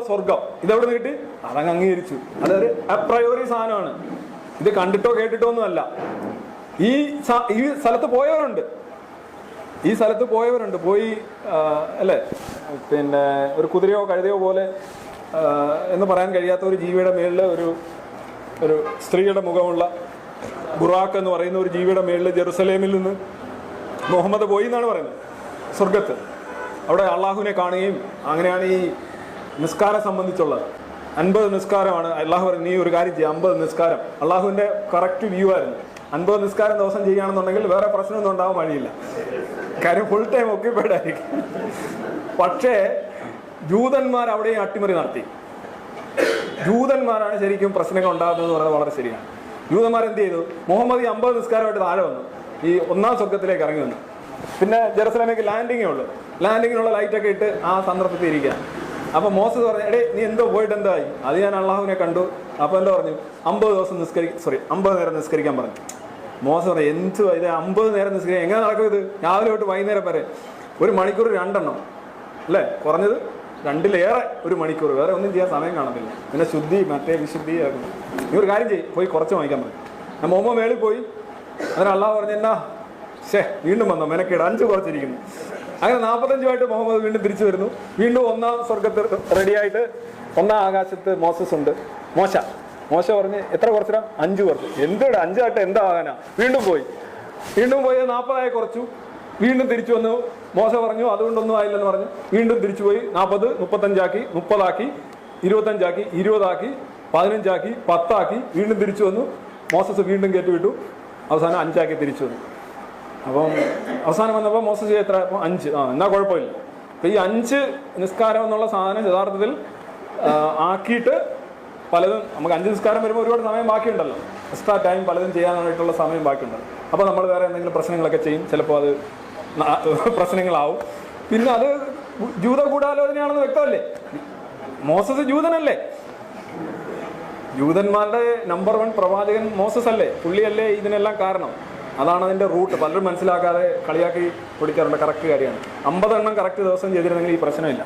സ്വർഗം. ഇതെവിടെ നിന്ന് കിട്ടി? അതങ്ങ് അംഗീകരിച്ചു. അതൊരു അപ്രയോറി സാധനമാണ്. ഇത് കണ്ടിട്ടോ കേട്ടിട്ടോ ഒന്നുമല്ല. ഈ സ്ഥലത്ത് പോയവരുണ്ട്, ഈ സ്ഥലത്ത് പോയവരുണ്ട്. പോയി അല്ലേ, പിന്നെ ഒരു കുതിരയോ കഴുതയോ പോലെ എന്ന് പറയാൻ കഴിയാത്ത ഒരു ജീവിയുടെ മേളിൽ ഒരു സ്ത്രീയുടെ മുഖമുള്ള ബുറാക്ക് എന്ന് പറയുന്ന ഒരു ജീവിയുടെ മേളിൽ ജെറുസലേമിൽ നിന്ന് മുഹമ്മദ് പോയി എന്നാണ് പറയുന്നത്, സ്വർഗത്ത്. അവിടെ അള്ളാഹുവിനെ കാണുകയും, അങ്ങനെയാണ് ഈ നിസ്കാരം സംബന്ധിച്ചുള്ളത്. 50 നിസ്കാരമാണ്. അള്ളാഹു പറഞ്ഞു, നീ ഒരു കാര്യം ചെയ്യുക, 50 നിസ്കാരം. അള്ളാഹുവിൻ്റെ കറക്റ്റ് വ്യൂ ആയിരുന്നു. 50 നിസ്കാരം ദിവസം ചെയ്യുകയാണെന്നുണ്ടെങ്കിൽ വേറെ പ്രശ്നമൊന്നും ഉണ്ടാവാൻ വഴിയില്ല. കാര്യം ഫുൾ ടൈം ഒക്യുപ്പൈഡ് ആയിരിക്കും. പക്ഷേ ജൂതന്മാർ അവിടെയും അട്ടിമറി നടത്തി. ജൂതന്മാരാണ് ശരിക്കും പ്രശ്നങ്ങൾ ഉണ്ടാകുന്നത് എന്ന് പറയുന്നത് വളരെ ശരിയാണ്. ജൂതന്മാർ എന്ത് ചെയ്തു? മുഹമ്മദ് ഈ 50 നിസ്കാരമായിട്ട് താഴെ വന്നു, ഈ 1-ാം സ്വർഗത്തിലേക്ക് ഇറങ്ങി വന്നു. പിന്നെ ജെറുസലേമിലേക്ക് ലാൻഡിങ്ങേ ഉള്ളൂ. ലാൻഡിങ്ങിനുള്ള ലൈറ്റൊക്കെ ഇട്ട് ആ സന്ദർഭത്തിൽ ഇരിക്കുക. അപ്പോൾ മോസസ് പറഞ്ഞു, എടേ നീ എന്തോ പോയിട്ട് എന്തായി? അത് ഞാൻ അള്ളാഹുവിനെ കണ്ടു. അപ്പോൾ എന്താ പറഞ്ഞു? 50 നേരം നിസ്കരിക്കാൻ പറഞ്ഞു. മോസസ് പറഞ്ഞു, എന്ത് ഇത് 50 നേരം നിസ്കരിക്കാൻ എങ്ങനെ നടക്കും? ഇത് രാവിലെ തൊട്ട് വൈകുന്നേരം വരെ 1 മണിക്കൂർ 2 എണ്ണം അല്ലേ, കുറഞ്ഞത് 2-ലേറെ 1 മണിക്കൂർ. വേറെ ഒന്നും ചെയ്യാൻ സമയം കാണത്തില്ല. പിന്നെ ശുദ്ധി മറ്റേ വിശുദ്ധി. നീ ഒരു കാര്യം ചെയ്യും, പോയി കുറച്ച് വാങ്ങിക്കാൻ പറഞ്ഞു. ഞാൻ മുഹമ്മദ് മേളിൽ പോയി. അങ്ങനെ അള്ളാഹു പറഞ്ഞു, എന്നാ വീണ്ടും വന്നോ മെനക്കേട്, 5 കുറച്ചിരിക്കുന്നു. അങ്ങനെ 45 മുഹമ്മദ് വീണ്ടും തിരിച്ചു വരുന്നു. വീണ്ടും 1-ാം സ്വർഗത്തിൽ റെഡിയായിട്ട് 1-ാം ആകാശത്ത് മോസസ് ഉണ്ട്. മോശ പറഞ്ഞ് എത്ര കുറച്ചിടാ? 5 കുറച്ച്. എന്താണ് 5 ആയിട്ട് എന്താ ആകാനാ? വീണ്ടും പോയി 40 കുറച്ചു. വീണ്ടും തിരിച്ചു വന്നു. മോശ പറഞ്ഞു അതുകൊണ്ടൊന്നും ആയില്ലെന്ന് പറഞ്ഞു. വീണ്ടും തിരിച്ചു പോയി 40, 35 30 25 20 15 10 വീണ്ടും തിരിച്ചു വന്നു. മോസസ് വീണ്ടും കയറ്റിവിട്ടു. അവസാനം 5 തിരിച്ചു വന്നു. അപ്പം അവസാനം വന്നപ്പോൾ മോസസ് എത്ര? 5. എന്നാ കുഴപ്പമില്ല. അപ്പം ഈ 5 നിസ്കാരം എന്നുള്ള സാധനം യഥാർത്ഥത്തിൽ ആക്കിയിട്ട് പലതും നമുക്ക് 5 നിസ്കാരം വരുമ്പോൾ ഒരുപാട് സമയം ബാക്കിയുണ്ടല്ലോ. എക്സ്ട്രാ ടൈം പലതും ചെയ്യാനായിട്ടുള്ള സമയം ബാക്കിയുണ്ടല്ലോ. അപ്പോൾ നമ്മൾ വേറെ എന്തെങ്കിലും പ്രശ്നങ്ങളൊക്കെ ചെയ്യും. ചിലപ്പോൾ അത് പ്രശ്നങ്ങളാവും. പിന്നെ അത് ജൂത ഗൂഢാലോചനയാണെന്ന് വ്യക്തമല്ലേ? മോസസ് ജൂതനല്ലേ? ജൂതന്മാരുടെ നമ്പർ 1 പ്രവാചകൻ മോസസ് അല്ലേ? പുള്ളിയല്ലേ ഇതിനെല്ലാം കാരണം? അതാണ് അതിൻ്റെ റൂട്ട്. പലരും മനസ്സിലാക്കാതെ കളിയാക്കി പൊടിക്കാറുണ്ട്. കറക്റ്റ് കാര്യമാണ്. 50 എണ്ണം കറക്റ്റ് ദിവസം ചെയ്തിരുന്നെങ്കിൽ ഈ പ്രശ്നമില്ല.